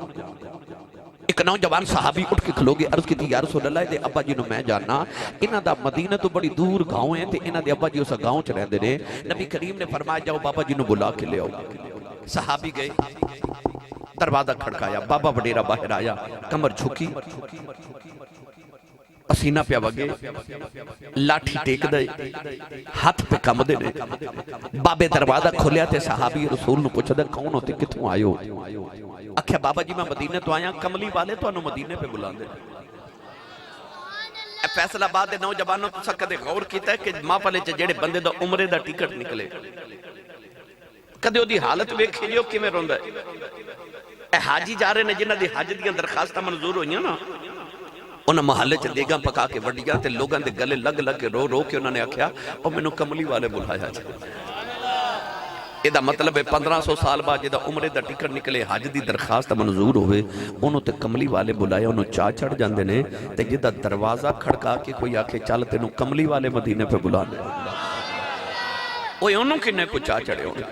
ایک نوجوان صحابی اٹھ کے کھلو گے عرض کی تھی یا رسول اللہ دے ابا جی نو میں جاننا انہاں دا مدینہ تو بڑی دور گاؤں ہے تے انہاں دے ابا جی اس گاؤں چ رہندے نے نبی کریم نے فرمایا جاؤ بابا جی نو بلا کے لے آؤ صحابی گئے دروازہ کھڑکایا بابا وڈیرا باہر آیا کمر جھکی پسینہ پہ وگے لاٹھی ٹیک دے ہاتھ پہ کم دے بابے دروازہ کھولیا تے صحابی رسول نو پوچھ دے کون ہوتے کتوں آئے ہو اکھیا بابا جی میں مدینے تو آیا کملی والے تو انہوں مدینے پہ بلان دے فیصلہ بات دے نوجوانوں تو سکتے غور کیتا ہے کہ ماں پلے جڑے بندے دا عمرے دا ٹکٹ نکلے کدے ہو دی حالت ویکھے لیو کی میں روندہ ہے اے حاجی جا رہے نے جنہ دی حاج دی اندر خاصتہ منظور ہوئی ہیں نا انہاں محلے چ دیگاں پکا کے وڈیاں تے لوگاں دے گلے لگ لگ کے رو رو کے انہوں نے آکھیا اور میں نو کملی والے بلایا جائے یہ مطلب ہے 1500 سال بعد جدا عمرے دا ٹکٹ نکلے حج دی درخواست منظور ہوئے انہوں تے کملی والے بلائے انہوں چاہ چڑھ جاندے نے تے جدا دروازہ کھڑکا کے کوئی آکے چلتے انہوں کملی والے مدینے پہ بلا دے اوہ انہوں کنے کو چاہ چڑھے ہونے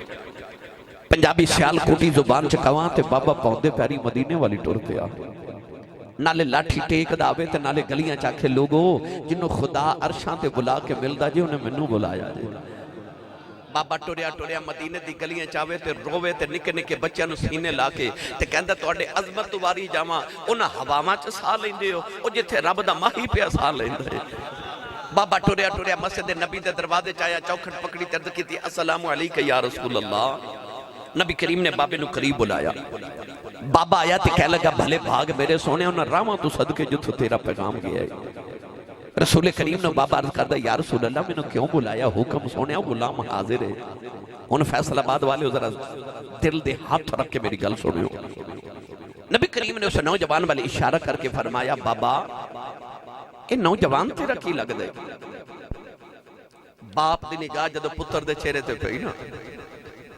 پنجابی سیال کوٹی زبان چکوان تے بابا پودے پیری مدینے والی ٹور پہ آ نالے لاٹھی ٹیک داوے تے نالے گلیاں چاکھے لوگوں جنہوں خدا عرشاں تے بلا کے ملدا جی انہیں منوں بلایا جائے بابا ٹوریا مدینے دی گلیاں چاہوے تے روے تے نکے نکے بچیاں نو سینے لاکے تے کہندہ توڑے عظمت واری جاواں انہاں ہواواں چ سا لیندے ہو او جتھے رب دا ماہی پہ سا لیندے بابا ٹوریا مسجد نبی دے دروازے چایا چوکھٹ پکڑی ترد کی تھی السلام علیکہ یا رسول اللہ نبی کریم نے بابے نو قریب بلایا بابا آیا تے کہہ لگا بھلے بھاگ میرے سونے انہاں راواں تو صدقے جتھو تیرا پیغام گیا ہے رسول کریم نے بابا عرض کردہ یا رسول اللہ میں نے کیوں بلایا حکم سونے غلام حاضر ہے ان فیصل آباد والے ذرا دل دے ہاتھ رکھ کے میری گل سنے ہو نبی کریم نے اس نوجوان والے اشارہ کر کے فرمایا بابا اے نوجوان تیرا کی لگ دے باپ دی نگاہ جدو پتر دے چہرے تے پئی نا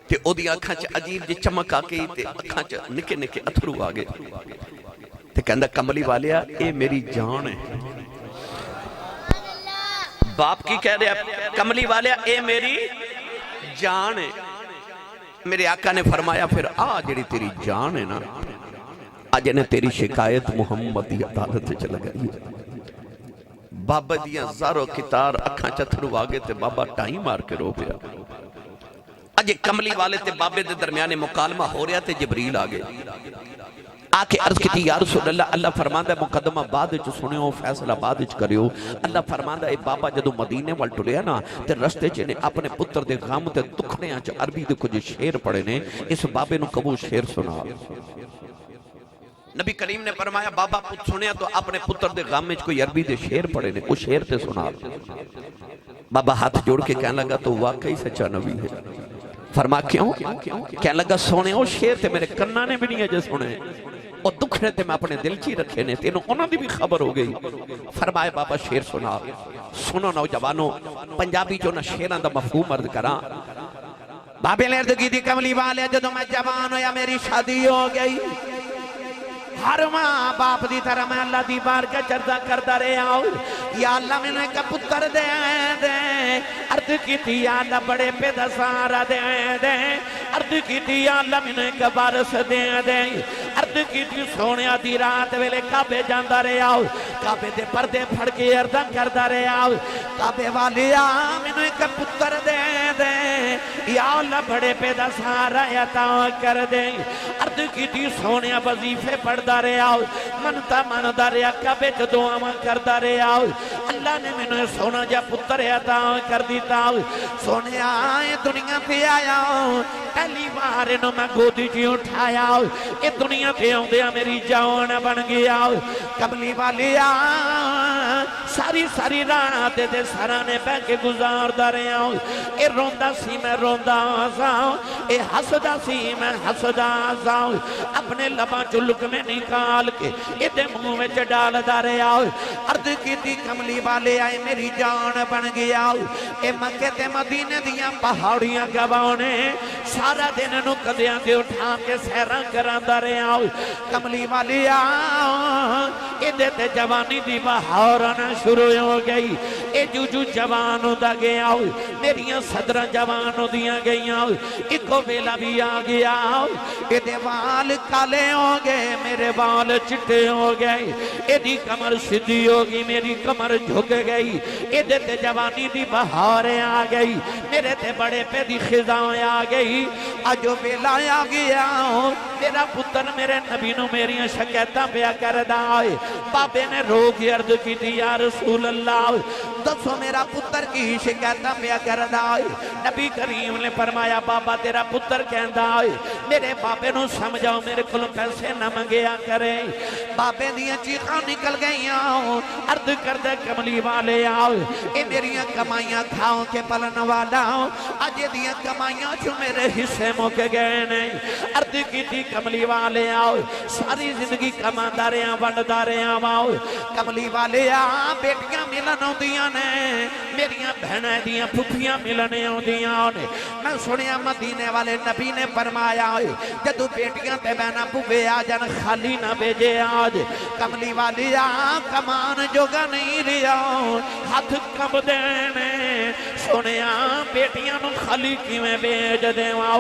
تے او دی اکھاں چ عجیب جی چمک آ گئی تے اکھاں چ نکے نکے اتھرو آ گئے تے کہندا کملی والیا اے میری جان ہے باپ کی کہہ رہے کملی والیا اے میری جان ہے میرے آقا نے فرمایا پھر جڑی تیری جان ہے نا آج نے تیری شکایت محمد دی عدالت چل گئی بابا دیاں زارو کتار اکھاں چتھرو آگے تے بابا ٹائم مار کے رو پیا اجے کملی والے تے بابے دے درمیانے مکالمہ ہو رہا تے جبریل آگے آکے عرض کی تھی یا رسول اللہ اللہ فرماندہ مقدمہ بعد جو سنے ہو فیصلہ بعد جو کرے ہو اللہ فرماندہ اے بابا جدو مدینے وال ٹریا نا تے رستے چنے اپنے پتر دے غام تے دکھنے آنچ عربی دے کچھ شیر پڑے نے اس بابے نو کبو شیر سنا نبی کریم نے فرمایا بابا پت سنیا تو اپنے پتر دے غام میں کوئی عربی دے شیر پڑے نے وہ شیر تے سنا بابا ہاتھ جوڑ کے کہنے لگا تو واقعی سچا نبی ہے فرما کیوں کہنے لگا سونے ہو شیر تے میرے کنانے بھی نہیں ہے جو سنے اور دکھ رہے تھے میں اپنے دل چی رکھے نے تینوں انہوں نے بھی خبر ہو گئی فرمائے بابا شیر سنا سنو نوجوانوں پنجابی جو نہ شیران دا مفہوم عرض کرا بابے نے عرض کی تھی کملی والے جدو میں جوان ہو یا میری شادی ہو گئی ہر ماں باپ دی طرح میں اللہ دی بار کا چردہ کرتا رہے آؤ یا اللہ میں نے کہا پتر دے عرض کی تھی یا اللہ بڑے پیدا سارا دے عرض کی تھی یا اللہ میں نے کہا بارس دے عرض کی تھی سونے آدھی رات ویلے کعبے جاندہ رہے آؤ کعبے دے پردے پھڑ کے عرضہ کردہ رہے آؤ کعبے والی میں نے کہا پتر دے یا اللہ بڑے پیدا سارا عطا کر دے عرض کی تھی سونے وظیفے پڑھدا رہے آؤ منتا رہے کعبے چ دعاواں کردا رہے آؤ اللہ نے میں سونا جا پتر عطا کر دیتا سونے آئے دنیا پہ آیا پہلی بار انہوں میں گودی جی اٹھایا اے دنیا پہ ہوں دیا میری جان بن گیا کملی والی ساری رانا دے سرانے پہ کے گزار دا رہے آؤ اے روندہ سی میں روندہ آزاؤ اے حسدہ سی میں حسدہ آزاؤ اپنے لبا چلک میں نکال کے اے دے منہ میں ڈال دا رہے آؤ عرض کی تھی کملی والے آئے میری جان بن گیا اے مکے تے مدینے دیاں پہاڑیاں گوانے سارا دن نو کدیاں دے اٹھا کے سیران کراندہ رہے آؤ کملی والی اے دے تے جوانی دی بہارانا شروع ہو گئی اے جو جوانوں دا گیا میریاں صدرہ جوانوں دیا گیا ایکو بیلا بھی آ گیا اے دے وال کالے ہو گئے میرے وال چٹے ہو گئے اے دی کمر سدھی ہوگی میری کمر جھک گئی اے دے تے جوانی دی بہاریں آ گئی میرے تے بڑے پہ دی خزاں آ گئی آجو بیلا آ گیا میرا پتر میرے نبی نو میریاں شکایتاں پہ کردہ آئے بابے نے رو کی عرض کی تھی یا رسول اللہ دسو میرا پتر کی شکایتاں پہ کردہ آئے نبی کریم نے فرمایا بابا تیرا پتر کہندہ آئے میرے بابے نو سمجھاؤ میرے کلوں پیسے نہ منگیا کرے بابے دیا چیخاں نکل گئی آؤ عرض کردہ کملی والے آؤ اے میریاں کمائیاں کھاؤں کے پلن والا آؤ آجے دیا کمائیاں جو میرے حصے موکے گئے نہیں عرض کی تھی کملی والے آؤ ساری زندگی کمانداریاں بنداریاں آؤ کملی والے آؤ بیٹیاں ملن ہوں دیا نے میریاں بہنیں دیاں پھپھیاں ملنے ہوندیاں نے میں سنیا مدینے والے نبی نے فرمایا جدو بیٹیاں تے بہنا بوے آ جان خالی نہ بھیجے آج کملی والی آ کمان جوگا نہیں ریا ہاتھ کم دینے سنیا بیٹیاں نو خالی کیویں بھیج دیواں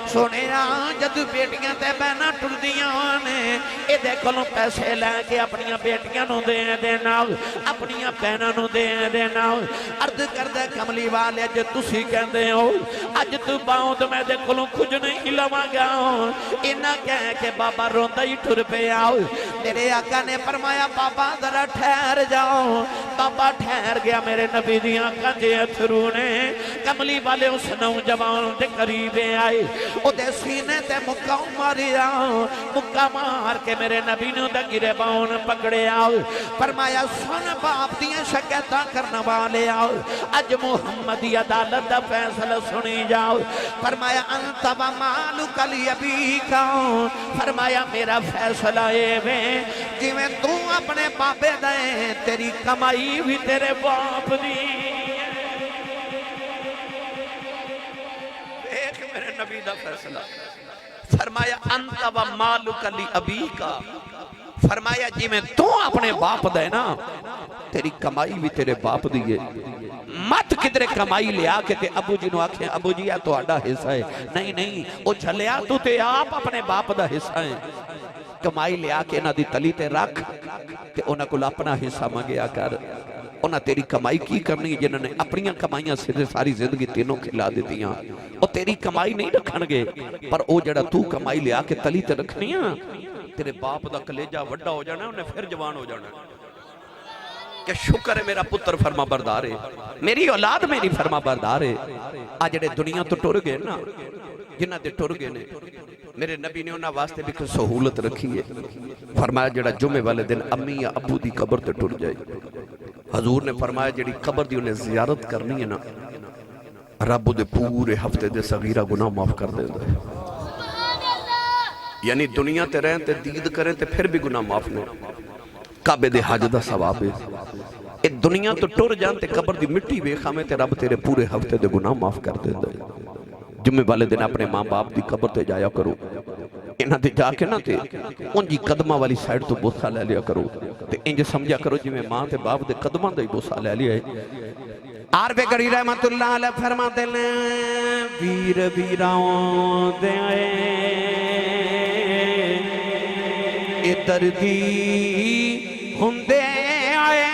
سنیا جدو بیٹیاں تے بہنا ٹردیاں نے اے دیکھو پیسے لے کے اپنی بیٹیاں نو دے دینا اپنی بہناں نو دے دینا عرض کردہ کملی والے جو تسی کہندے ہو اج تو باؤں تو میں دیکھو کچھ نہیں لواں گا انہاں کہہ کے بابا روندا ہی ٹر پہ آؤ میرے آقا نے فرمایا بابا ذرا ٹھہر جاؤ بابا ٹھہر گیا میرے نبی دی آنکھاں دے اتھرو نے کملی والے اس نوجوان دے قریب آئے او دے سینے تے مکہ ماریا مکہ مار کے میرے نبی نے دا گرے باؤں پکڑے آؤ فرمایا سن باپ دیاں شکایتاں کرنا والے آؤ اج محمدی عدالت دا فیصلہ سنی جاؤ فرمایا انت و مالک لیبیکا فرمایا میرا فیصلہ اے میں جی میں تو اپنے باپے دیں تیری کمائی بھی تیرے باپ دی ایک میرے نبی دا فیصلہ فرمایا انت و مالک لیبیکا فرمایا جی میں تو اپنے باپ دے نا تیری کمائی بھی تیرے باپ دیئے مت کدرے کمائی لیا کہ تے ابو جی نو آکھیں ابو جی تو آڈا حصہ ہے نہیں او جھلیا تو تے آپ اپنے باپ دا حصہ ہے کمائی لیا کہ انہاں دی تلی تے رکھ تے انہاں کو اپنا حصہ مانگیا کر انہاں تیری کمائی کی کرنی جنہوں نے اپنیاں کمائیاں سے ساری زندگی تینوں کھلا دیتیاں او تیری کمائی نہیں رکھن گے پر او جڑا تو کمائی لیا کہ تلی تے رکھنی ہیں تیرے باپ دا کلیجہ وڈا ہو جانا ہے انہیں پھر جوان ہو جانا ہے کہ شکر ہے میرا پتر فرما بردار ہے میری اولاد میری فرما بردار ہے آج جڑے دنیا تو ٹر گئے نا جنہ دے ٹر گئے نے میرے نبی نے انہاں واسطے بھی کوئی سہولت رکھی ہے فرمایا جڑا جمعے والے دن امی یا ابو دی قبر تے ٹر جائے حضور نے فرمایا جڑی قبر دی انہیں زیارت کرنی ہے نا رب دے پورے ہفتے دے صغیرہ گناہ معاف کر دے دے یعنی دنیا تے رہیں تے دید کریں تے پھر بھی گناہ معاف نہیں کعبے دے حج دا ثواب ہے اے دنیا تو ٹر جان تے قبر دی مٹی ویکھا میں تے رب تیرے پورے ہفتے دے گناہ معاف کر دے دے جمعے والے دن اپنے ماں باپ دی قبر تے جایا کرو انہاں تے جا کے نہ تے ان جی قدمہ والی سائڈ تو بوسہ لے لیا کرو تے انج سمجھا کرو جی میں ماں تے باپ دے قدمہ دے بوسہ لے لیا ہے عارف گڑی رحمت اللہ علیہ فرماتے لیں ویر ویراؤں دے اے دردی ہندے آئے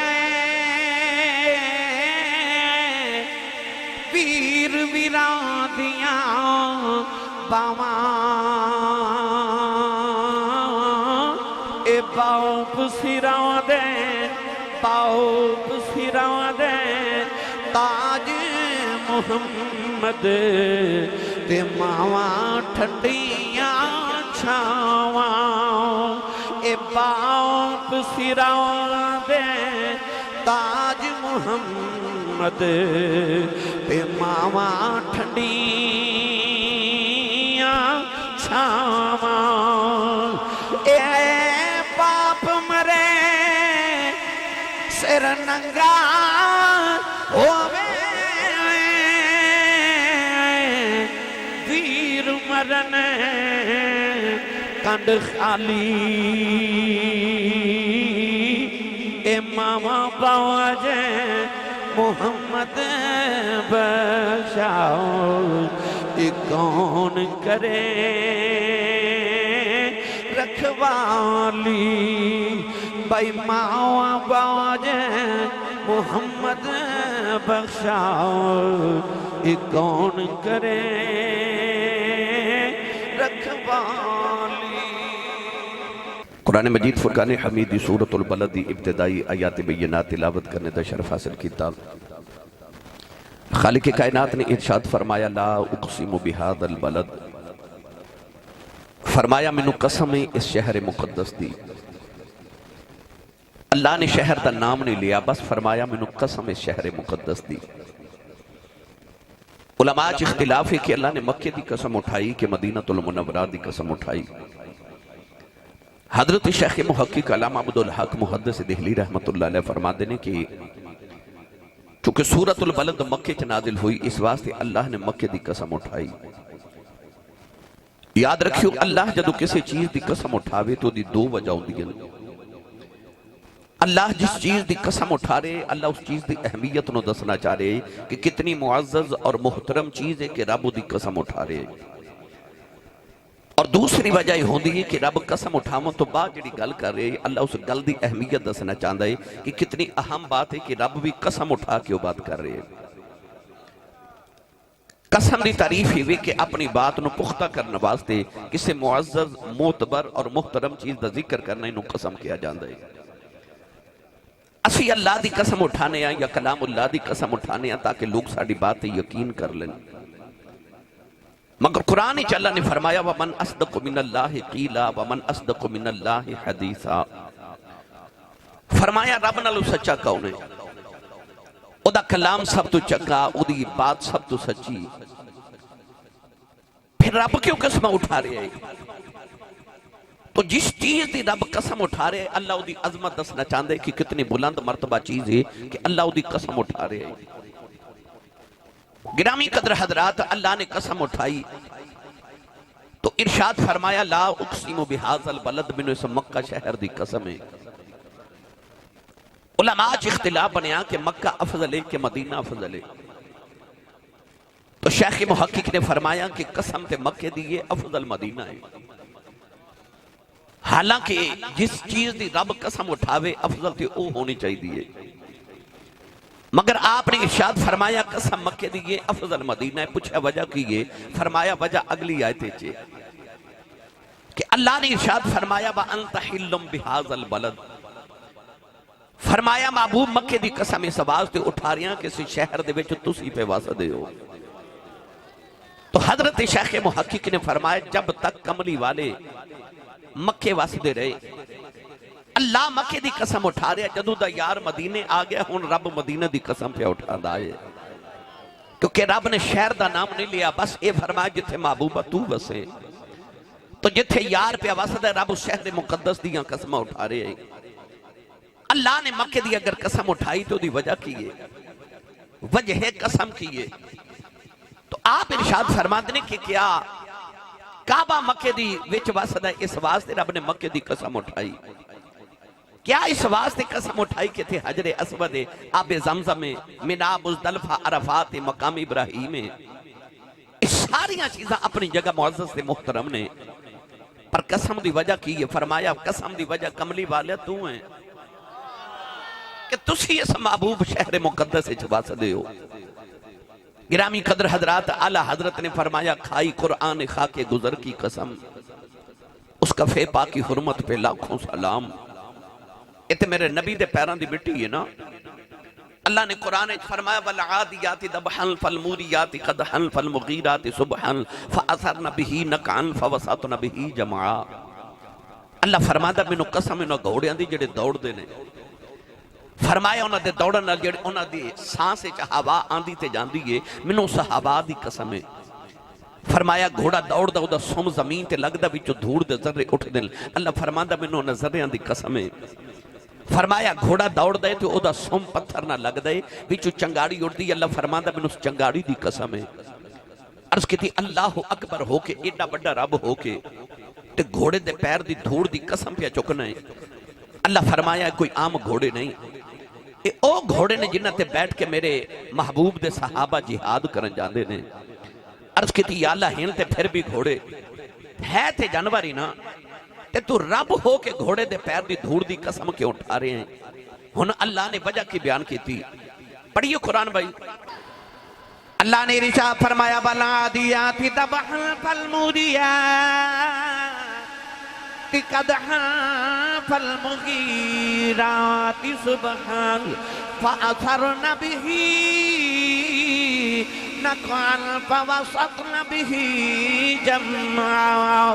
ویر ویراؤں دیاں باواں اے باؤں پسیراؤں دے باؤں پسیراؤں دے تاج محمد تے ماواں ٹھنڈیاں چھاواں اے باؤں پسیراؤں دے تاج محمد تے ماواں ٹھنڈیاں چھاواں اے باپ مرے سر ننگا ہووے ویر مرن کنڈ خالی اے ماما باوجے محمد بخشاؤ اے کون کرے رکھوالی بھائی ماما باوجے محمد بخشاؤ اے کون کرے رکھوالی قرآن مجید فرقان حمیدی سورۃ البلد ابتدائی آیات بینات تلاوت کرنے دا شرف حاصل کیتا خالق کائنات نے ارشاد فرمایا لا اقسم بہذا البلد فرمایا منو قسم اس شہر مقدس دی اللہ نے شہر دا نام نہیں لیا بس فرمایا منو قسم اس شہر مقدس دی علماء چ اختلاف ہے کہ اللہ نے مکہ دی قسم اٹھائی کہ مدینہ المنورہ دی قسم اٹھائی حضرت شیخ محقق علامہ عبدالحق محدث دہلی رحمت اللہ علیہ فرما دینے کہ چونکہ سورۃ البلد مکے چ نازل ہوئی، اس واسطے اللہ نے مکے دی قسم اٹھائی۔ یاد رکھیو اللہ جدو کسی چیز دی قسم اٹھاوے تو دی دو وجہ ہوندی ہیں۔ اللہ جس چیز دی قسم اٹھا رہے، اللہ اس چیز دی اہمیت نو دسنا چاہ رہے کہ کتنی معزز اور محترم چیز ہے کہ رب دی قسم اٹھا رہے۔ اور دوسری وجہ یہ ہوندی ہے کہ رب قسم اٹھاویں تو بعد جڑی گل کر رہے، اللہ اس گل دی اہمیت دسنا چاہتا ہے کہ کتنی اہم بات ہے کہ رب بھی قسم اٹھا کے وہ بات کر رہے ہیں۔ قسم دی تعریف ہی کہ اپنی بات نو پختہ کرنے واسطے کسی معزز، معتبر اور محترم چیز دا ذکر کرنا انہوں قسم کیا جاندہ ہے۔ اسی اللہ دی قسم اٹھانے ہیں یا کلام اللہ دی قسم اٹھانے ہیں تاکہ لوگ ساڑھی باتیں یقین کر لیں۔ مگر قرآن ہی اللہ نے فرمایا وَمَنْ أَصْدَقُ مِنَ اللَّهِ قِيلًا وَمَنْ أَصْدَقُ مِنَ اللَّهِ حَدِيثًا۔ فرمایا رب نالو سچا کون ہے، او دا کلام سب تو چنگا، او دی بات سب تو سچی، پھر رب کیوں قسم اٹھا رہے ہیں؟ تو جس چیز دی رب قسم اٹھا رہے ہیں اللہ دی عظمت دسنا چاہتے ہیں کہ کتنی بلند مرتبہ چیز ہے کہ اللہ دی قسم اٹھا رہے ہیں۔ گرامی قدر حضرات، اللہ نے قسم اٹھائی تو ارشاد فرمایا لا اقسم بہذا البلد، میں نے اس مکہ شہر دی قسم ہے۔ علماء چ اختلاف بنیا کہ مکہ افضل ہے کہ مدینہ افضل ہے، تو شیخ محقق نے فرمایا کہ قسم تے مکے دیئے افضل مدینہ ہے۔ حالانکہ جس چیز دی رب قسم اٹھاوے افضل تے او ہونی چاہی دیئے، مگر آپ نے ارشاد فرمایا قسم مکے دیئے افضل مدینہ ہے۔ پوچھا وجہ کیے، فرمایا وجہ اگلی آیتیں چھے کہ اللہ نے ارشاد فرمایا وَأَنْتَ حِلٌّ بِهَذَا الْبَلَدِ، فرمایا محبوب مکے دی قسم اس آواز تے اٹھا رہے ہیں کہ اسی شہر دے وچ تسی پہ واسدے ہو۔ تو حضرت شیخ محقق نے فرمایا جب تک کملی والے مکے واسدے رہے، اللہ مکے دی قسم اٹھا رہے، جدو دا یار مدینے آ گیا ہون رب مدینہ دی قسم پہ اٹھا دائے، کیونکہ رب نے شہر دا نام نہیں لیا، بس اے فرمایا جتھے محبوبہ تو بسے، تو جتھے یار پہ واسدے رب شہر مقدس دیاں قسم اٹھا رہے ہیں۔ اللہ نے مکے دی اگر قسم اٹھائی تو دی وجہ کیے، وجہ قسم کیے، تو آپ ارشاد فرماتے ہیں کہ کیا کعبہ مکے دی وچ واسدہ اس واسطے رب نے مکے دی قسم اٹھائی، کیا اس واسطے قسم اٹھائی کہ تھے حجر اسود، آب زمزم، منا، مزدلفہ، عرفات، مقام ابراہیم، اس ساریاں چیزاں اپنی جگہ معزز سے محترم نے، پر قسم دی وجہ کی ہے، فرمایا قسم دی وجہ کملی والے تو ہیں کہ تسی اس محبوب شہر مقدس چھوا سدے ہو۔ گرامی قدر حضرات، اعلیٰ حضرت نے فرمایا کھائی قرآن خاک گزر کی قسم، اس کا فے پاکی حرمت پہ لاکھوں سلام۔ یہ تو میرے نبی دے پیران دی مٹی ہے نا۔ اللہ نے قرآن فرمایا والعادیات ضبحا فالموریات قدحا فالمغیرات صبحا فاثرن به نقعا فوسطن به جمعا۔ اللہ فرماتا مینوں قسم انہاں گھوڑیاں دی جڑے دوڑ دے نے، فرمایا انہاں دے دوڑن نال جڑے انہاں دی سانس وچ ہوا آندی تے جاندی ہے، مینوں اس ہوا دی قسم ہے۔ فرمایا گھوڑا دوڑدا اودا سم زمین تے لگدا وچوں دھوڑ دے ذرے اٹھ دے، اللہ فرماندا مینوں انہاں ذریاں دی قسم ہے۔ فرمایا گھوڑا دوڑ دے تو او دا سم پتھر نہ لگ دے وچوں چنگاڑی اڑدی، اللہ فرماندا مینوں اس چنگاڑی دی قسم ہے۔ عرض کیتی اللہ اکبر ہو کے ایڈا بڑا رب ہو کے تے گھوڑے دے پیر دی دھوڑ دی قسم پہ چکنا ہے۔ اللہ فرمایا کوئی عام گھوڑے نہیں، اے او گھوڑے نے جنہ تے بیٹھ کے میرے محبوب دے صحابہ جہاد کرن جاندے نے۔ عرض کیتی یا اللہ ہن تے پھر بھی گھوڑے ہے تے جانوری نا، تے تو رب ہو کے گھوڑے دے پیر دی دھوڑ دی قسم کیوں اٹھا رہے ہیں؟ ہن اللہ نے وجہ کی بیان کی تھی، پڑھیے قرآن بھائی۔ اللہ نے ارشاد فرمایا والعادیات ضبحا فالموریات قدحا فالمغیرات صبحا فاثرن به نقعا فوسطن به جمعا۔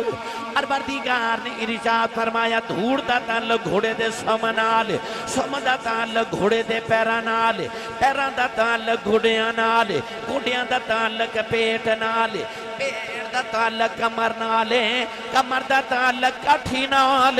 پروردگار نے ارشاد فرمایا دھوڑ دا تعلق گھوڑے دے سم نال، سم دا تعلق گھوڑے دے پیران نال، پیران دا تعلق گھوڑیاں نال، گھوڑیاں دا تعلق پیٹ نال، پیٹ دا تعلق کمر نال، کمر دا تعلق کٹھی نال،